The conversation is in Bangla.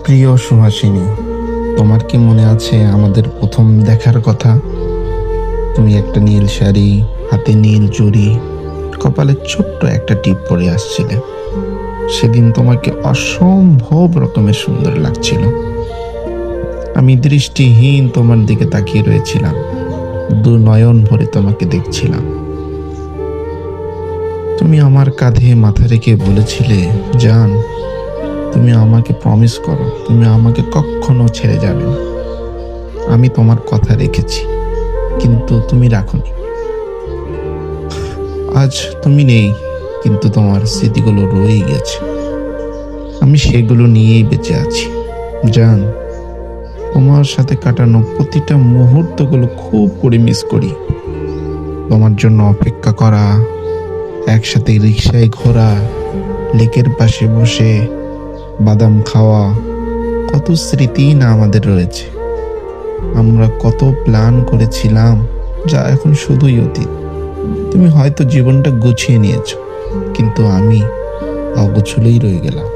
প্রিয় সুহাসিনী, তোমার কি মনে আছে আমাদের প্রথম দেখার কথা? তুমি একটা নীল শাড়ি, হাতে নীল চুড়ি, কপালে ছোট্ট একটা টিপ পরে আসছিলে। সেদিন তোমাকে অসম্ভব রকমের সুন্দর লাগছিল। আমি দৃষ্টিহীন তোমার দিকে তাকিয়ে রয়েছিলাম, দু নয়ন ভরে তোমাকে দেখছিলাম। তুমি আমার কাঁধে মাথা রেখে বলেছিলে, জান, তুমি আমাকে প্রমিস করো, তুমি আমাকে কখনো ছেড়ে যাবে না। আমি তোমার কথা রেখেছি, কিন্তু তুমি রাখোনি। আজ তুমি নেই, কিন্তু তোমার স্মৃতিগুলো রয়ে গেছে। আমি সেগুলো নিয়েই বেঁচে আছি। জান, তোমার সাথে কাটানো প্রতিটা মুহূর্তগুলো খুব করে মিস করি। তোমার জন্য অপেক্ষা করা, একসাথে রিক্সায় ঘোরা, লেকের পাশে বসে বাদাম খাওয়া, কত স্মৃতি না আমাদের রয়েছে। আমরা কত প্ল্যান করেছিলাম, যা এখন শুধুই অতীত। তুমি হয়তো জীবনটা গুছিয়ে নিয়েছো, কিন্তু আমি অগোছলেই রয়ে গেলাম।